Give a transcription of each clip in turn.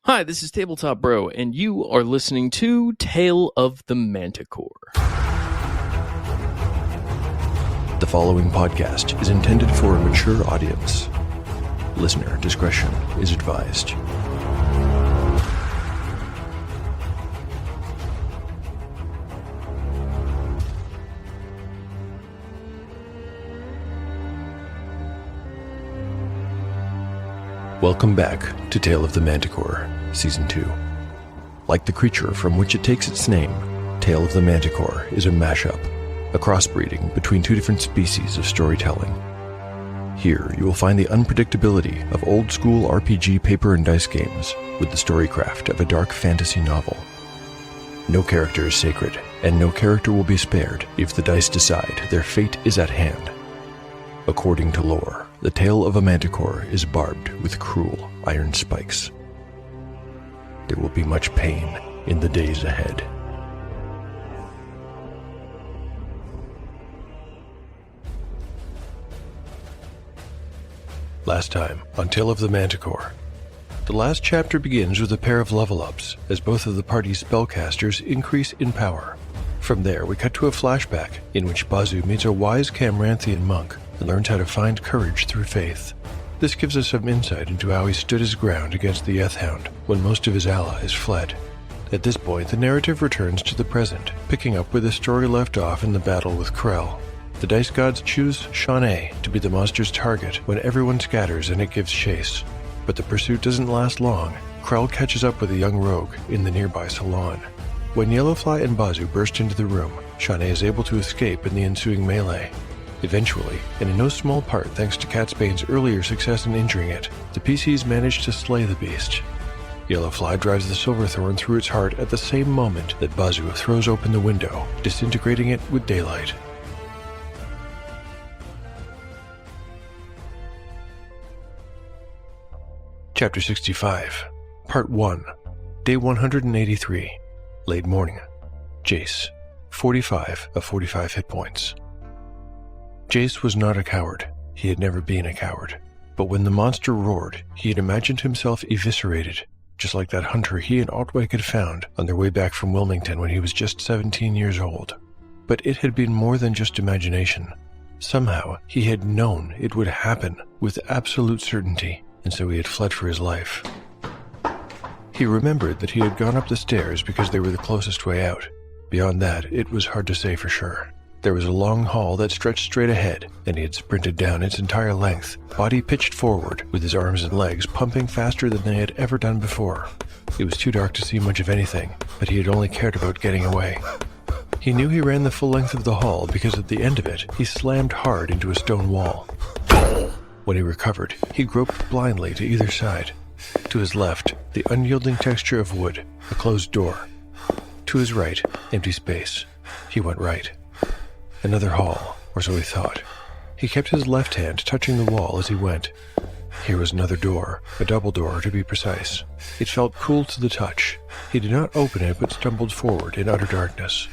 Hi, this is Tabletop Bro, and you are listening to Tale of the Manticore. The following podcast is intended for a mature audience. Listener discretion is advised. Welcome back to Tale of the Manticore, Season 2. Like the creature from which it takes its name, Tale of the Manticore is a mashup, a crossbreeding between two different species of storytelling. Here, you will find the unpredictability of old-school RPG paper and dice games with the storycraft of a dark fantasy novel. No character is sacred, and no character will be spared if the dice decide their fate is at hand. According to lore, the tail of a manticore is barbed with cruel iron spikes. There will be much pain in the days ahead. Last time on Tale of the Manticore. The last chapter begins with a pair of level-ups as both of the party's spellcasters increase in power. From there, we cut to a flashback in which Bazu meets a wise Camranthian monk and learns how to find courage through faith. This gives us some insight into how he stood his ground against the Ethhound when most of his allies fled. At this point, the narrative returns to the present, picking up where the story left off in the battle with Krell. The dice gods choose Shawnee to be the monster's target when everyone scatters and it gives chase. But the pursuit doesn't last long. Krell catches up with a young rogue in the nearby salon. When Yellowfly and Bazu burst into the room, Shawnee is able to escape in the ensuing melee. Eventually, and in no small part thanks to Catsbane's earlier success in injuring it, the PCs manage to slay the beast. Yellowfly drives the Silverthorn through its heart at the same moment that Bazu throws open the window, disintegrating it with daylight. Chapter 65, Part 1, Day 183, Late Morning. Jace, 45 of 45 hit points. Jace was not a coward. He had never been a coward. But when the monster roared, he had imagined himself eviscerated, just like that hunter he and Otwick had found on their way back from Wilmington when he was just 17 years old. But it had been more than just imagination. Somehow, he had known it would happen with absolute certainty, and so he had fled for his life. He remembered that he had gone up the stairs because they were the closest way out. Beyond that, it was hard to say for sure. There was a long hall that stretched straight ahead, and he had sprinted down its entire length, body pitched forward, with his arms and legs pumping faster than they had ever done before. It was too dark to see much of anything, but he had only cared about getting away. He knew he ran the full length of the hall because at the end of it, he slammed hard into a stone wall. When he recovered, he groped blindly to either side. To his left, the unyielding texture of wood, a closed door. To his right, empty space. He went right. Another hall, or so he thought. He kept his left hand touching the wall as he went. Here was another door, a double door to be precise. It felt cool to the touch. He did not open it but stumbled forward in utter darkness.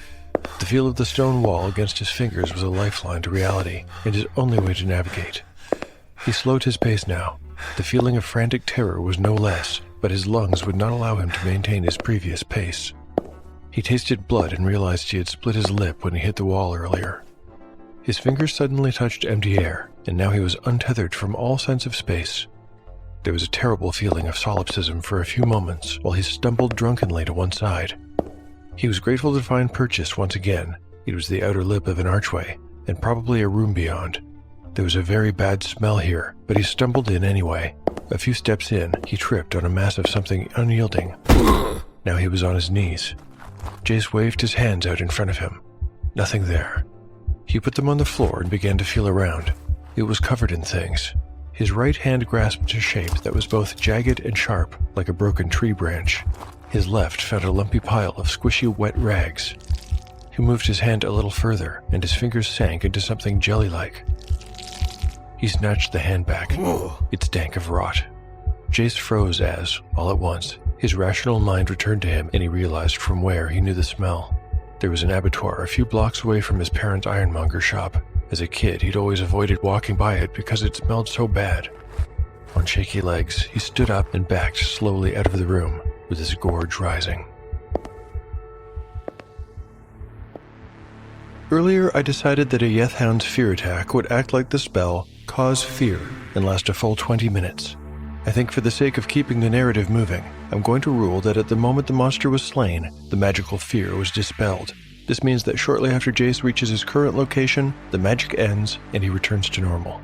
The feel of the stone wall against his fingers was a lifeline to reality, and his only way to navigate. He slowed his pace now. The feeling of frantic terror was no less, but his lungs would not allow him to maintain his previous pace. He tasted blood and realized he had split his lip when he hit the wall earlier. His fingers suddenly touched empty air, and now he was untethered from all sense of space. There was a terrible feeling of solipsism for a few moments while he stumbled drunkenly to one side. He was grateful to find purchase once again. It was the outer lip of an archway, and probably a room beyond. There was a very bad smell here, but he stumbled in anyway. A few steps in, he tripped on a mass of something unyielding. Now he was on his knees. Jace waved his hands out in front of him. Nothing there. He put them on the floor and began to feel around. It was covered in things. His right hand grasped a shape that was both jagged and sharp, like a broken tree branch. His left found a lumpy pile of squishy wet rags. He moved his hand a little further, and his fingers sank into something jelly-like. He snatched the hand back. It stank of rot. Jace froze as, all at once, his rational mind returned to him and he realized from where he knew the smell. There was an abattoir a few blocks away from his parents' ironmonger shop. As a kid, he'd always avoided walking by it because it smelled so bad. On shaky legs, he stood up and backed slowly out of the room, with his gorge rising. Earlier, I decided that a Yethhound's fear attack would act like the spell Cause Fear and last a full 20 minutes. I think for the sake of keeping the narrative moving, I'm going to rule that at the moment the monster was slain, the magical fear was dispelled. This means that shortly after Jace reaches his current location, the magic ends and he returns to normal.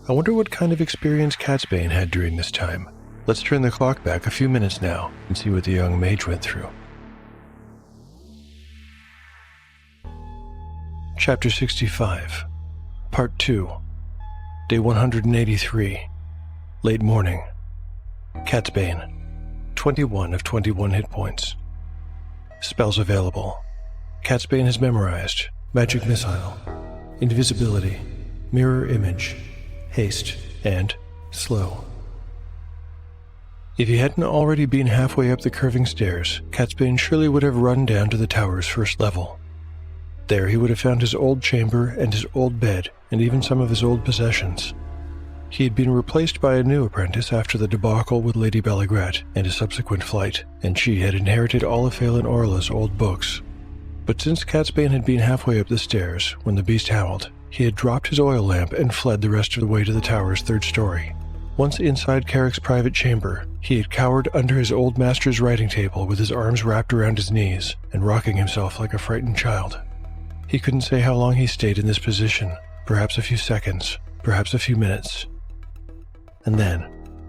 I wonder what kind of experience Catsbane had during this time. Let's turn the clock back a few minutes now and see what the young mage went through. Chapter 65, Part 2, Day 183, Late Morning. Catsbane, 21 of 21 hit points. Spells available. Catsbane has memorized Magic Missile, Invisibility, Mirror Image, Haste, and Slow. If he hadn't already been halfway up the curving stairs, Catsbane surely would have run down to the tower's first level. There he would have found his old chamber and his old bed, and even some of his old possessions. He had been replaced by a new apprentice after the debacle with Lady Bellegret and his subsequent flight, and she had inherited all of Phelan Orla's old books. But since Catsbane had been halfway up the stairs when the beast howled, he had dropped his oil lamp and fled the rest of the way to the tower's third story. Once inside Carrick's private chamber, he had cowered under his old master's writing table with his arms wrapped around his knees and rocking himself like a frightened child. He couldn't say how long he stayed in this position, perhaps a few seconds, perhaps a few minutes. And then,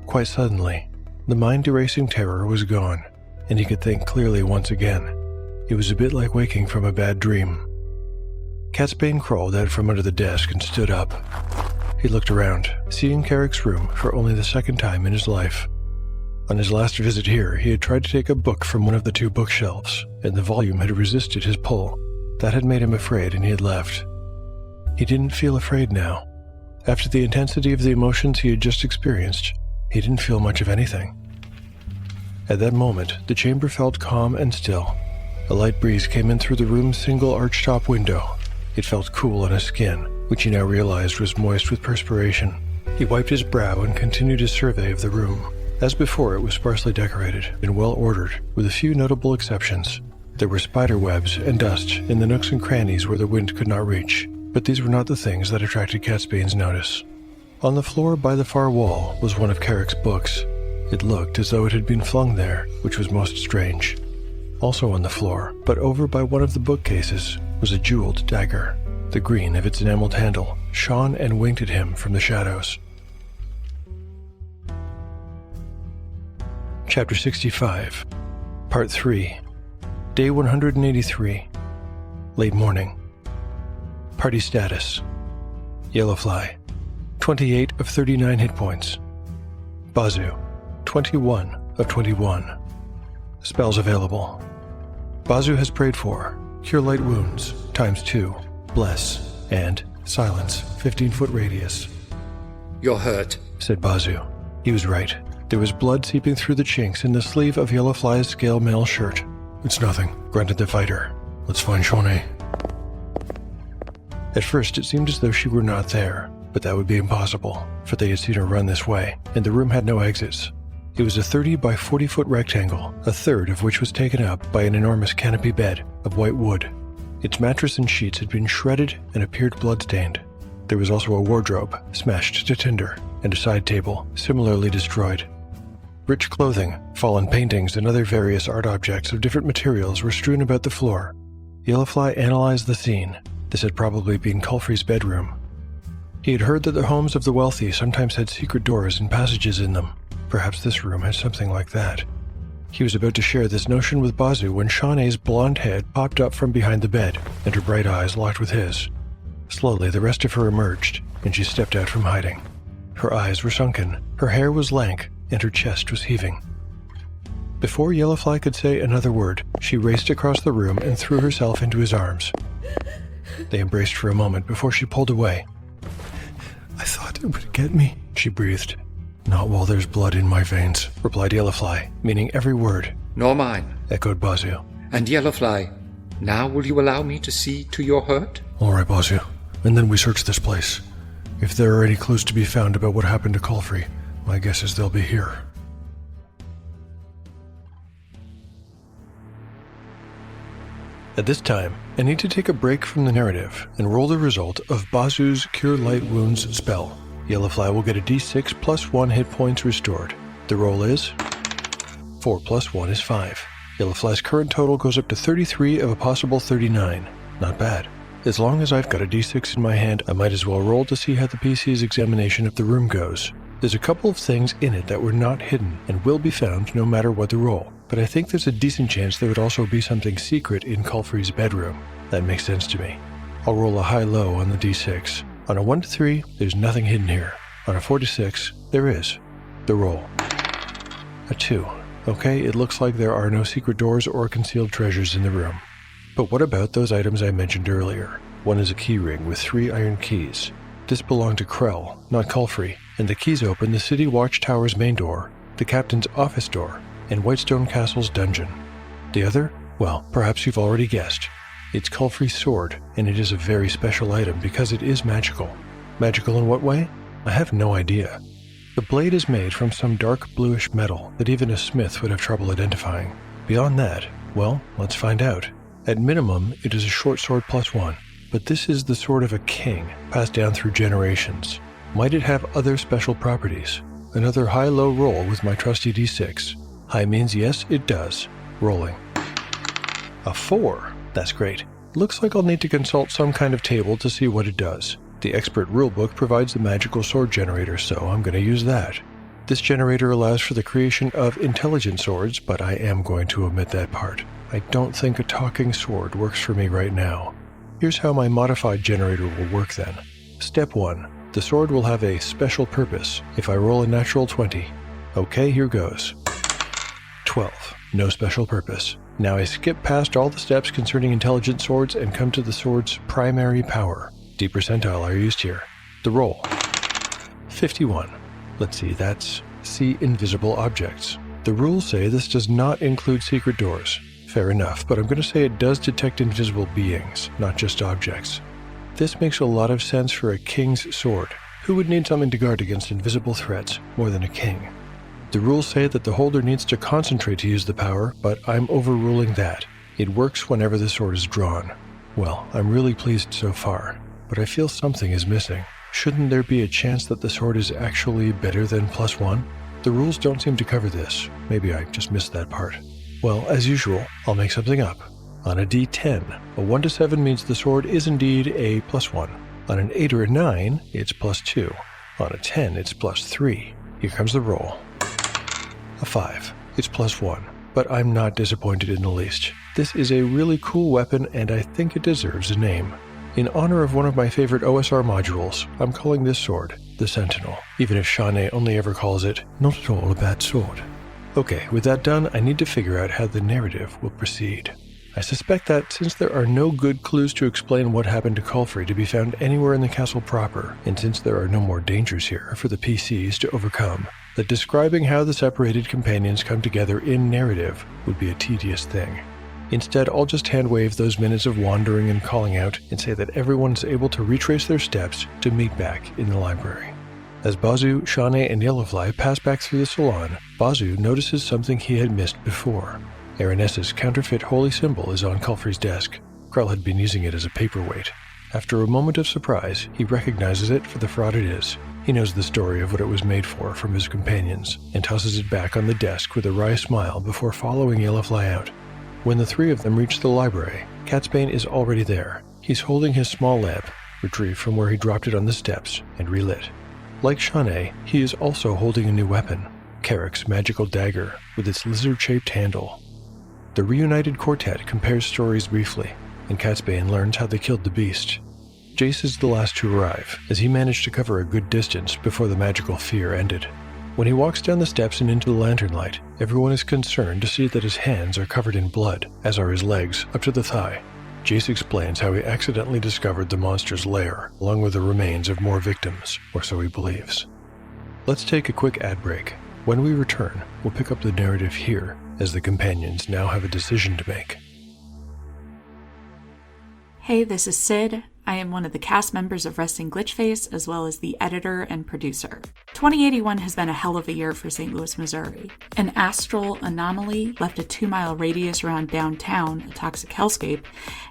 quite suddenly, the mind-erasing terror was gone, and he could think clearly once again. It was a bit like waking from a bad dream. Catsbane crawled out from under the desk and stood up. He looked around, seeing Carrick's room for only the second time in his life. On his last visit here, he had tried to take a book from one of the two bookshelves, and the volume had resisted his pull. That had made him afraid, and he had left. He didn't feel afraid now. After the intensity of the emotions he had just experienced, he didn't feel much of anything. At that moment, the chamber felt calm and still. A light breeze came in through the room's single archtop window. It felt cool on his skin, which he now realized was moist with perspiration. He wiped his brow and continued his survey of the room. As before, it was sparsely decorated and well ordered, with a few notable exceptions. There were spider webs and dust in the nooks and crannies where the wind could not reach, but these were not the things that attracted Catsbane's notice. On the floor by the far wall was one of Carrick's books. It looked as though it had been flung there, which was most strange. Also on the floor, but over by one of the bookcases, was a jeweled dagger. The green of its enameled handle shone and winked at him from the shadows. Chapter 65, Part 3, Day 183, Late Morning. Party Status: Yellowfly, 28 of 39 hit points. Bazu, 21 of 21. Spells available. Bazu has prayed for Cure Light Wounds, ×2, Bless, and Silence, 15-foot radius. "You're hurt," said Bazu. He was right. There was blood seeping through the chinks in the sleeve of Yellowfly's scale mail shirt. "It's nothing," grunted the fighter. "Let's find Shawnee." At first, it seemed as though she were not there, but that would be impossible, for they had seen her run this way, and the room had no exits. It was a 30 by 40-foot rectangle, a third of which was taken up by an enormous canopy bed of white wood. Its mattress and sheets had been shredded and appeared blood-stained. There was also a wardrobe, smashed to tinder, and a side table, similarly destroyed. Rich clothing, fallen paintings, and other various art objects of different materials were strewn about the floor. Yellowfly analyzed the scene. This had probably been Culfrey's bedroom. He had heard that the homes of the wealthy sometimes had secret doors and passages in them. Perhaps this room had something like that. He was about to share this notion with Bazu when Shawnee's blonde head popped up from behind the bed, and her bright eyes locked with his. Slowly, the rest of her emerged, and she stepped out from hiding. Her eyes were sunken, her hair was lank, and her chest was heaving. Before Yellowfly could say another word, she raced across the room and threw herself into his arms. They embraced for a moment before she pulled away. "I thought it would get me," she breathed. "Not while there's blood in my veins," replied Yellowfly, meaning every word. "Nor mine," echoed Bazu. "And Yellowfly, now will you allow me to see to your hurt?" "All right, Bazu. And then we search this place. If there are any clues to be found about what happened to Culfrey, My guess is they'll be here. At this time, I need to take a break from the narrative and roll the result of Bazu's Cure Light Wounds spell. Yellowfly will get a d6 plus 1 hit points restored. The roll is 4 plus 1 is 5. Yellowfly's current total goes up to 33 of a possible 39. Not bad. As long as I've got a d6 in my hand, I might as well roll to see how the PC's examination of the room goes. There's a couple of things in it that were not hidden and will be found no matter what the roll, but I think there's a decent chance there would also be something secret in Culfrey's bedroom. That makes sense to me. I'll roll a high-low on the d6. On a 1 to 3, there's nothing hidden here. On a 4 to 6, there is. The roll. A 2. Okay, it looks like there are no secret doors or concealed treasures in the room. But what about those items I mentioned earlier? One is a key ring with 3 iron keys. This belonged to Krell, not Culfrey, and the keys open the City Watchtower's main door, the captain's office door, and Whitestone Castle's dungeon. The other? Well, perhaps you've already guessed. It's Culfrey's sword, and it is a very special item because it is magical. Magical in what way? I have no idea. The blade is made from some dark bluish metal that even a smith would have trouble identifying. Beyond that, well, let's find out. At minimum, it is a short sword plus 1, but this is the sword of a king, passed down through generations. Might it have other special properties? Another high-low roll with my trusty d6. High means yes, it does. Rolling. A 4. That's great. Looks like I'll need to consult some kind of table to see what it does. The expert rulebook provides the magical sword generator, so I'm going to use that. This generator allows for the creation of intelligent swords, but I am going to omit that part. I don't think a talking sword works for me right now. Here's how my modified generator will work then. Step 1. The sword will have a special purpose if I roll a natural 20. Okay, here goes. 12. No special purpose. Now I skip past all the steps concerning intelligent swords and come to the sword's primary power. D percentile are used here. The roll. 51. Let's see, that's see invisible objects. The rules say this does not include secret doors. Fair enough, but I'm going to say it does detect invisible beings, not just objects. This makes a lot of sense for a king's sword. Who would need something to guard against invisible threats more than a king? The rules say that the holder needs to concentrate to use the power, but I'm overruling that. It works whenever the sword is drawn. Well, I'm really pleased so far, but I feel something is missing. Shouldn't there be a chance that the sword is actually better than plus 1? The rules don't seem to cover this. Maybe I just missed that part. Well, as usual, I'll make something up. On a d10, a 1 to 7 means the sword is indeed a plus 1. On an 8 or a 9, it's plus 2. On a 10, it's plus 3. Here comes the roll. A 5. It's plus 1, but I'm not disappointed in the least. This is a really cool weapon, and I think it deserves a name. In honor of one of my favorite OSR modules, I'm calling this sword the Sentinel, even if Shanae only ever calls it not at all a bad sword. Okay, with that done, I need to figure out how the narrative will proceed. I suspect that since there are no good clues to explain what happened to Culfrey to be found anywhere in the castle proper, and since there are no more dangers here for the PCs to overcome, that describing how the separated companions come together in narrative would be a tedious thing. Instead, I'll just hand-wave those minutes of wandering and calling out and say that everyone is able to retrace their steps to meet back in the library. As Bazu, Shanae, and Yellowfly pass back through the salon, Bazu notices something he had missed before. Aranessa's counterfeit holy symbol is on Culfrey's desk. Krell had been using it as a paperweight. After a moment of surprise, he recognizes it for the fraud it is. He knows the story of what it was made for from his companions, and tosses it back on the desk with a wry smile before following Yellowfly out. When the three of them reach the library, Catsbane is already there. He's holding his small lamp, retrieved from where he dropped it on the steps, and relit. Like Shanae, he is also holding a new weapon, Carrick's magical dagger with its lizard-shaped handle. The reunited quartet compares stories briefly, and Catsbane learns how they killed the beast. Jace is the last to arrive, as he managed to cover a good distance before the magical fear ended. When he walks down the steps and into the lantern light, everyone is concerned to see that his hands are covered in blood, as are his legs up to the thigh. Jace explains how he accidentally discovered the monster's lair, along with the remains of more victims, or so he believes. Let's take a quick ad break. When we return, we'll pick up the narrative here, as the companions now have a decision to make. Hey, this is Sid. I am one of the cast members of Resting Glitch Face, as well as the editor and producer. 2081 has been a hell of a year for St. Louis, Missouri. An astral anomaly left a 2-mile radius around downtown, a toxic hellscape,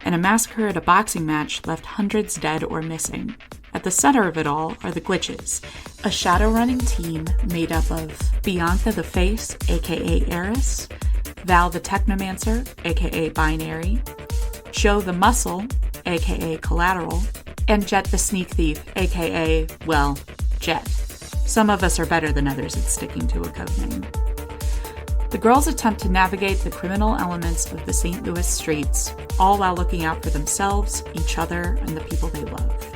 and a massacre at a boxing match left hundreds dead or missing. At the center of it all are the Glitches, a shadow-running team made up of Bianca the Face, aka Eris, Val the Technomancer, aka Binary, Joe the Muscle, aka Collateral, and Jet the Sneak Thief, aka, well, Jet. Some of us are better than others at sticking to a codename. The girls attempt to navigate the criminal elements of the St. Louis streets, all while looking out for themselves, each other, and the people they love.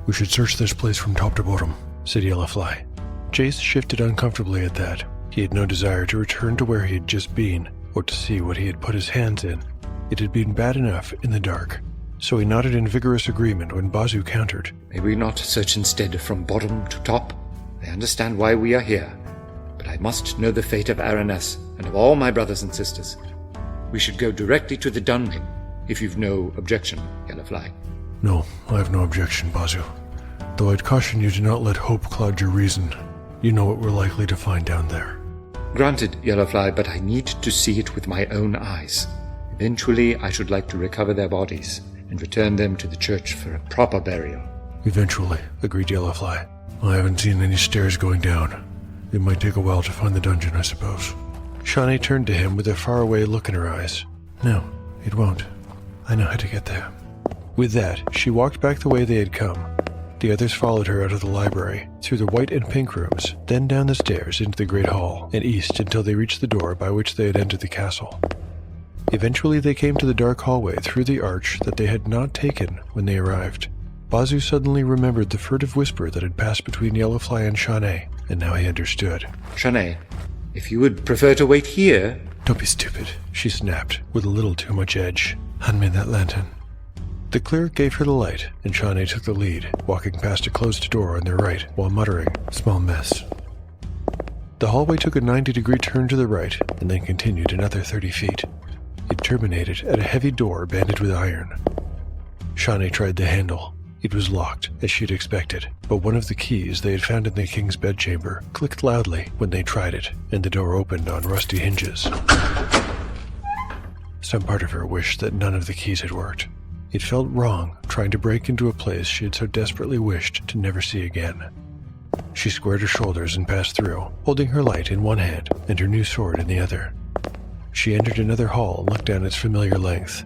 We should search this place from top to bottom, said Yellowfly. Jace shifted uncomfortably at that. He had no desire to return to where he had just been, or to see what he had put his hands in. It had been bad enough in the dark, so he nodded in vigorous agreement when Bazu countered. May we not search instead from bottom to top? I understand why we are here, but I must know the fate of Araness and of all my brothers and sisters. We should go directly to the dungeon, if you've no objection, Yellowfly. No, I have no objection, Bazu. Though I'd caution you to not let hope cloud your reason. You know what we're likely to find down there. Granted, Yellowfly, but I need to see it with my own eyes. Eventually, I should like to recover their bodies and return them to the church for a proper burial. Eventually, agreed Yellowfly. I haven't seen any stairs going down. It might take a while to find the dungeon, I suppose. Shawnee turned to him with a faraway look in her eyes. No, it won't. I know how to get there. With that, she walked back the way they had come. The others followed her out of the library, through the white and pink rooms, then down the stairs into the great hall, and east until they reached the door by which they had entered the castle. Eventually they came to the dark hallway through the arch that they had not taken when they arrived. Bazu suddenly remembered the furtive whisper that had passed between Yellowfly and Shawnee, and now he understood. Shawnee, if you would prefer to wait here... Don't be stupid, she snapped, with a little too much edge. Hand me that lantern. The cleric gave her the light, and Shawnee took the lead, walking past a closed door on their right, while muttering, "Small mess." The hallway took a 90-degree turn to the right, and then continued another 30 feet. It terminated at a heavy door banded with iron. Shawnee tried the handle. It was locked, as she'd expected, but one of the keys they had found in the king's bedchamber clicked loudly when they tried it, and the door opened on rusty hinges. Some part of her wished that none of the keys had worked. It felt wrong trying to break into a place she had so desperately wished to never see again. She squared her shoulders and passed through, holding her light in one hand and her new sword in the other. She entered another hall and looked down its familiar length.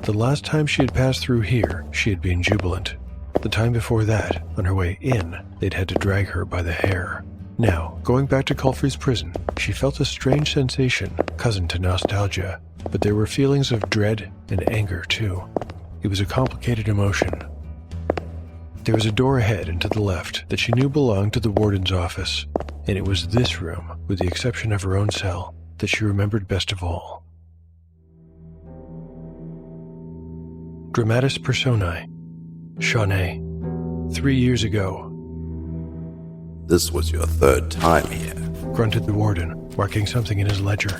The last time she had passed through here, she had been jubilant. The time before that, on her way in, they'd had to drag her by the hair. Now, going back to Culfrey's prison, she felt a strange sensation, cousin to nostalgia, but there were feelings of dread and anger too. It was a complicated emotion. There was a door ahead and to the left that she knew belonged to the warden's office, and it was this room, with the exception of her own cell, that she remembered best of all. Dramatis Personae. Shawnee. 3 years ago. This was your third time here, Grunted the warden, marking something in his ledger.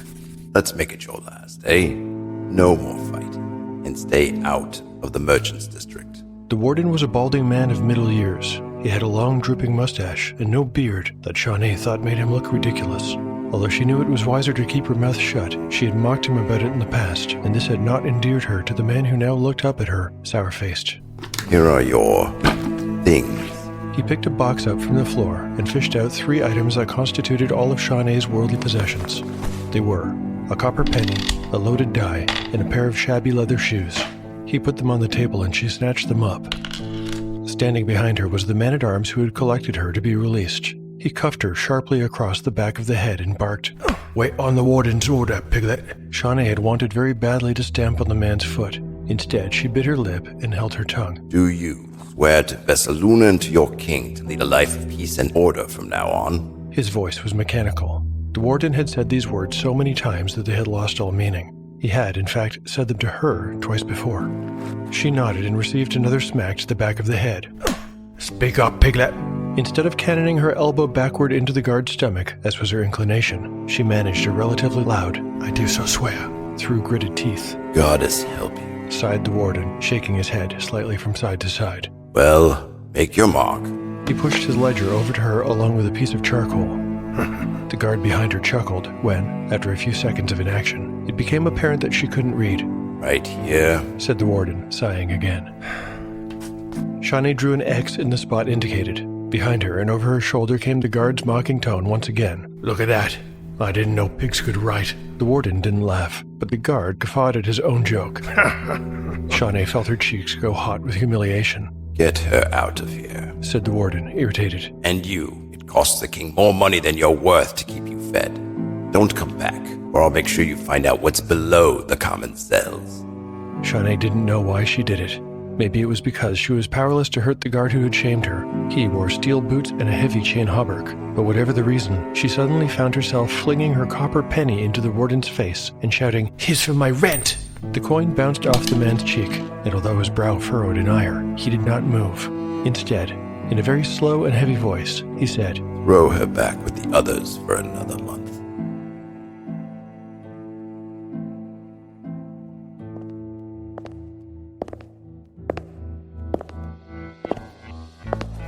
Let's make it your last, eh? No more fighting, and stay out of the merchants' district. The warden was a balding man of middle years. He had a long drooping mustache and no beard that Shawnee thought made him look ridiculous. Although she knew it was wiser to keep her mouth shut, she had mocked him about it in the past, and this had not endeared her to the man who now looked up at her, sour-faced. Here are your things. He picked a box up from the floor and fished out 3 items that constituted all of Shawnee's worldly possessions. They were a copper penny, a loaded die, and a pair of shabby leather shoes. He put them on the table and she snatched them up. Standing behind her was the man-at-arms who had collected her to be released. He cuffed her sharply across the back of the head and barked, "Wait on the warden's order, Piglet." Shawnee had wanted very badly to stamp on the man's foot. Instead, she bit her lip and held her tongue. Do you swear to Vessaluna and to your king to lead a life of peace and order from now on? His voice was mechanical. The warden had said these words so many times that they had lost all meaning. He had, in fact, said them to her twice before. She nodded and received another smack to the back of the head. "Speak up, Piglet," Instead of cannoning her elbow backward into the guard's stomach, as was her inclination, she managed a relatively loud, "I do so swear," through gritted teeth. Goddess help you. Sighed the warden, shaking his head slightly from side to side. Well, make your mark. He pushed his ledger over to her along with a piece of charcoal. The guard behind her chuckled when, after a few seconds of inaction, it became apparent that she couldn't read. Right here. Said the warden, sighing again. Shawnee drew an X in the spot indicated. Behind her and over her shoulder came the guard's mocking tone once again. "Look at that. I didn't know pigs could write." The warden didn't laugh, but the guard guffawed at his own joke. Shawnee felt her cheeks go hot with humiliation. Get her out of here. Said the warden, irritated. And you. It costs the king more money than you're worth to keep you fed. Don't come back, or I'll make sure you find out what's below the common cells. Shawnee didn't know why she did it. Maybe it was because she was powerless to hurt the guard who had shamed her. He wore steel boots and a heavy chain hauberk. But whatever the reason, she suddenly found herself flinging her copper penny into the warden's face and shouting, "Here's for my rent!" The coin bounced off the man's cheek, and although his brow furrowed in ire, he did not move. Instead, in a very slow and heavy voice, he said, Throw her back with the others for another month.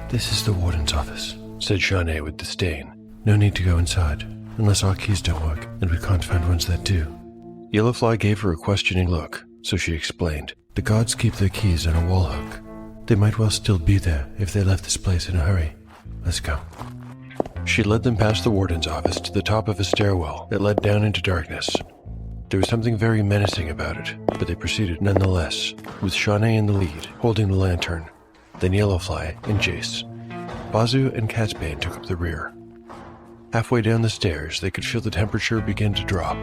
"This is the warden's office," said Shawnee with disdain. "No need to go inside, unless our keys don't work, and we can't find ones that do." Yellowfly gave her a questioning look, so she explained. "The guards keep their keys on a wall hook. They might well still be there if they left this place in a hurry. Let's go." She led them past the warden's office to the top of a stairwell that led down into darkness. There was something very menacing about it, but they proceeded nonetheless, with Shawnee in the lead, holding the lantern. Then Yellowfly and Jace. Bazoo and Catsbane took up the rear. Halfway down the stairs, they could feel the temperature begin to drop.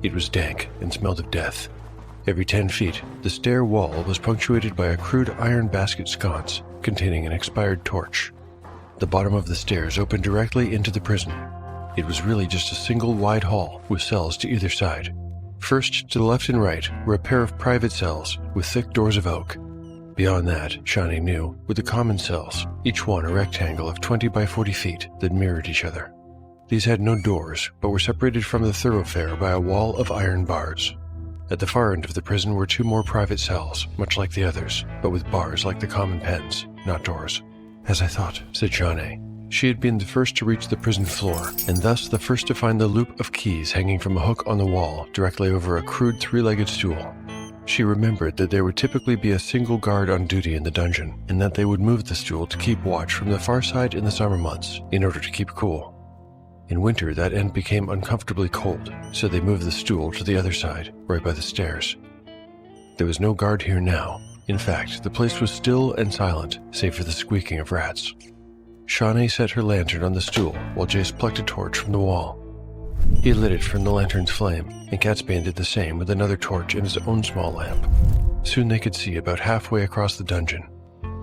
It was dank and smelled of death. Every 10 feet, the stair wall was punctuated by a crude iron basket sconce containing an expired torch. The bottom of the stairs opened directly into the prison. It was really just a single wide hall with cells to either side. First, to the left and right, were a pair of private cells with thick doors of oak. Beyond that, Shawnee knew, were the common cells, each one a rectangle of 20 by 40 feet that mirrored each other. These had no doors, but were separated from the thoroughfare by a wall of iron bars. At the far end of the prison were 2 more private cells, much like the others, but with bars like the common pens, not doors. "As I thought," said Shawnee. She had been the first to reach the prison floor, and thus the first to find the loop of keys hanging from a hook on the wall directly over a crude 3-legged stool. She remembered that there would typically be a single guard on duty in the dungeon, and that they would move the stool to keep watch from the far side in the summer months, in order to keep cool. In winter, that end became uncomfortably cold, so they moved the stool to the other side, right by the stairs. There was no guard here now. In fact, the place was still and silent, save for the squeaking of rats. Shawnee set her lantern on the stool while Jace plucked a torch from the wall. He lit it from the lantern's flame, and Catsbane did the same with another torch and his own small lamp. Soon they could see about halfway across the dungeon.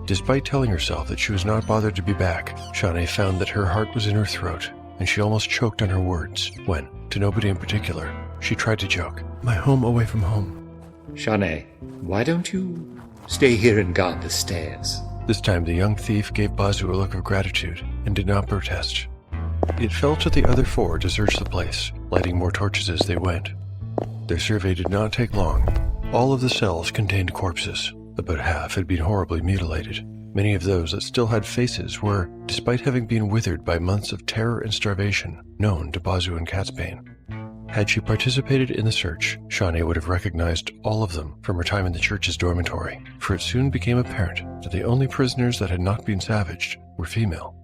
Despite telling herself that she was not bothered to be back, Shawnee found that her heart was in her throat, and she almost choked on her words when, to nobody in particular, she tried to joke, "My home away from home." Shawnee, why don't you stay here and guard the stairs? This time the young thief gave Bazoo a look of gratitude and did not protest. It fell to the other 4 to search the place, lighting more torches as they went. Their survey did not take long. All of the cells contained corpses. About half had been horribly mutilated. Many of those that still had faces were, despite having been withered by months of terror and starvation, known to Bazoo and Catsbane. Had she participated in the search, Shawnee would have recognized all of them from her time in the church's dormitory, for it soon became apparent that the only prisoners that had not been savaged were female.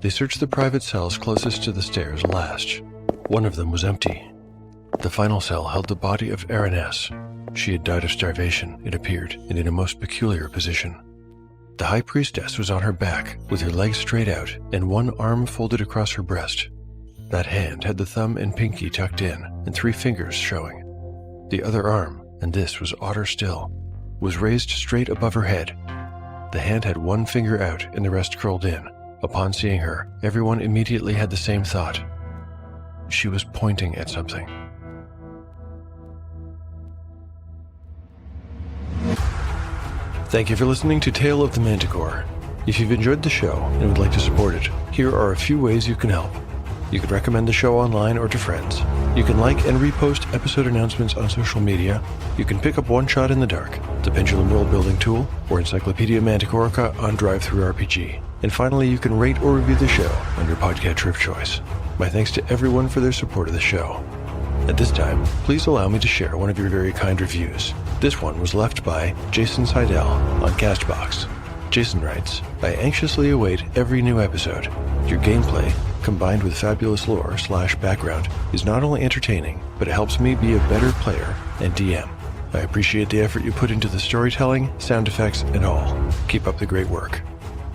They searched the private cells closest to the stairs last. One of them was empty. The final cell held the body of Araness. She had died of starvation, it appeared, and in a most peculiar position. The High Priestess was on her back, with her legs straight out and one arm folded across her breast. That hand had the thumb and pinky tucked in, and 3 fingers showing. The other arm, and this was odder still, was raised straight above her head. The hand had 1 finger out and the rest curled in. Upon seeing her, everyone immediately had the same thought. She was pointing at something. Thank you for listening to Tale of the Manticore. If you've enjoyed the show and would like to support it, here are a few ways you can help. You can recommend the show online or to friends. You can like and repost episode announcements on social media. You can pick up One Shot in the Dark, the Pendulum World Building tool, or Encyclopedia Manticorica on DriveThruRPG. And finally, you can rate or review the show on your podcatcher of choice. My thanks to everyone for their support of the show. At this time, please allow me to share one of your very kind reviews. This one was left by Jason Seidel on Castbox. Jason writes, I anxiously await every new episode. Your gameplay, combined with fabulous lore/background, is not only entertaining, but it helps me be a better player and DM. I appreciate the effort you put into the storytelling, sound effects, and all. Keep up the great work.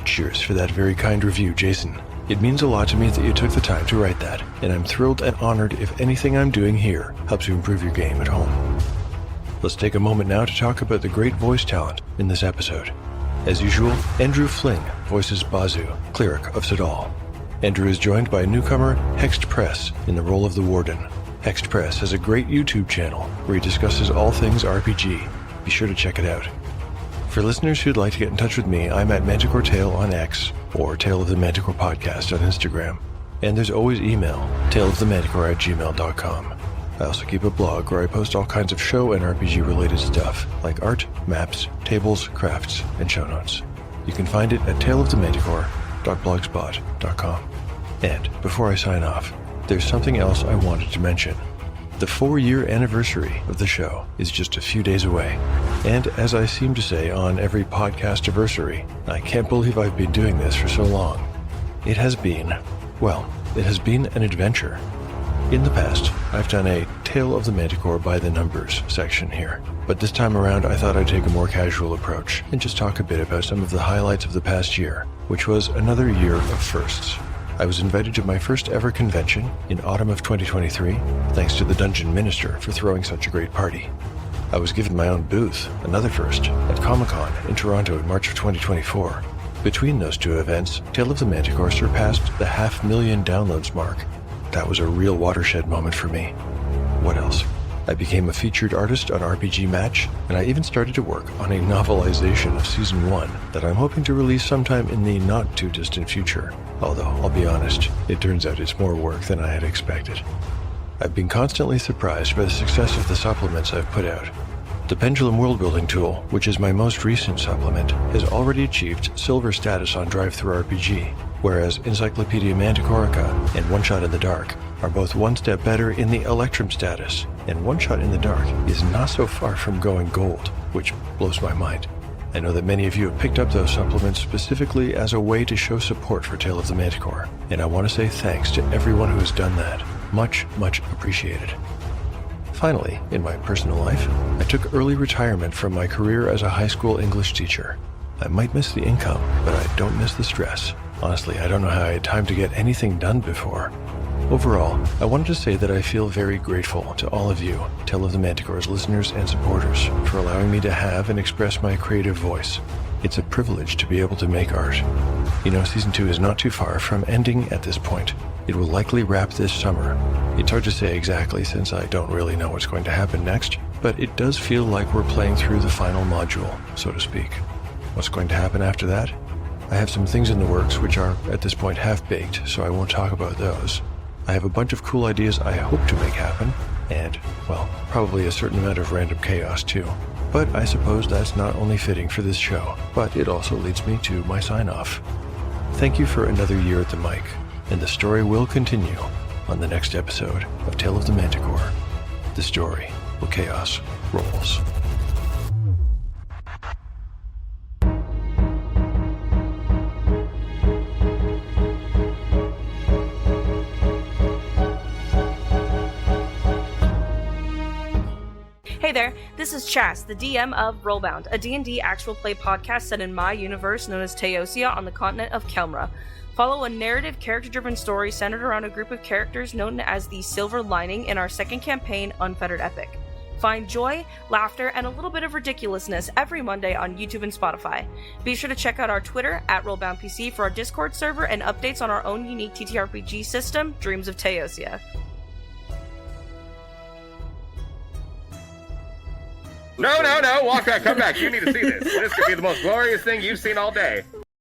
Cheers for that very kind review, Jason. It means a lot to me that you took the time to write that, and I'm thrilled and honored if anything I'm doing here helps you improve your game at home. Let's take a moment now to talk about the great voice talent in this episode. As usual, Andrew Fling voices Bazu, cleric of Sadal. Andrew is joined by newcomer Hexed Press in the role of the Warden. Hexed Press has a great YouTube channel where he discusses all things RPG. Be sure to check it out. For listeners who'd like to get in touch with me, I'm at Manticore Tale on X or Tale of the Manticore Podcast on Instagram. And there's always email, taleofthemanticore@gmail.com. I also keep a blog where I post all kinds of show and RPG-related stuff, like art, maps, tables, crafts, and show notes. You can find it at taleofthemanticore.blogspot.com. And before I sign off, there's something else I wanted to mention. The 4-year anniversary of the show is just a few days away. And as I seem to say on every podcast anniversary, I can't believe I've been doing this for so long. It has been an adventure. In the past, I've done a Tale of the Manticore by the Numbers section here, but this time around I thought I'd take a more casual approach and just talk a bit about some of the highlights of the past year, which was another year of firsts. I was invited to my first ever convention in autumn of 2023, thanks to the Dungeon Minister for throwing such a great party. I was given my own booth, another first, at Comic-Con in Toronto in March of 2024. Between those two events, Tale of the Manticore surpassed the 500,000 downloads mark. That was a real watershed moment for me. What else? I became a featured artist on RPG Match, and I even started to work on a novelization of Season 1 that I'm hoping to release sometime in the not-too-distant future. Although, I'll be honest, it turns out it's more work than I had expected. I've been constantly surprised by the success of the supplements I've put out. The Pendulum World Building tool, which is my most recent supplement, has already achieved silver status on DriveThruRPG, whereas Encyclopedia Manticorica and One Shot in the Dark are both one step better in the Electrum status, and One Shot in the Dark is not so far from going gold, which blows my mind. I know that many of you have picked up those supplements specifically as a way to show support for Tale of the Manticore, and I want to say thanks to everyone who has done that. Much, much appreciated. Finally, in my personal life, I took early retirement from my career as a high school English teacher. I might miss the income, but I don't miss the stress. Honestly, I don't know how I had time to get anything done before. Overall, I wanted to say that I feel very grateful to all of you, Tale of the Manticore's listeners and supporters, for allowing me to have and express my creative voice. It's a privilege to be able to make art. You know, Season 2 is not too far from ending at this point. It will likely wrap this summer. It's hard to say exactly since I don't really know what's going to happen next, but it does feel like we're playing through the final module, so to speak. What's going to happen after that? I have some things in the works which are, at this point, half-baked, so I won't talk about those. I have a bunch of cool ideas I hope to make happen, and, well, probably a certain amount of random chaos too. But I suppose that's not only fitting for this show, but it also leads me to my sign-off. Thank you for another year at the mic, and the story will continue on the next episode of Tale of the Manticore, the story where chaos rolls. Hey there, this is Chas, the DM of Rollbound, a D&D actual play podcast set in my universe known as Teosia on the continent of Kelmra. Follow a narrative, character-driven story centered around a group of characters known as the Silver Lining in our second campaign, Unfettered Epic. Find joy, laughter, and a little bit of ridiculousness every Monday on YouTube and Spotify. Be sure to check out our Twitter, @RollboundPC, for our Discord server and updates on our own unique TTRPG system, Dreams of Teosia. No, walk back, come back. You need to see this. This could be the most glorious thing you've seen all day.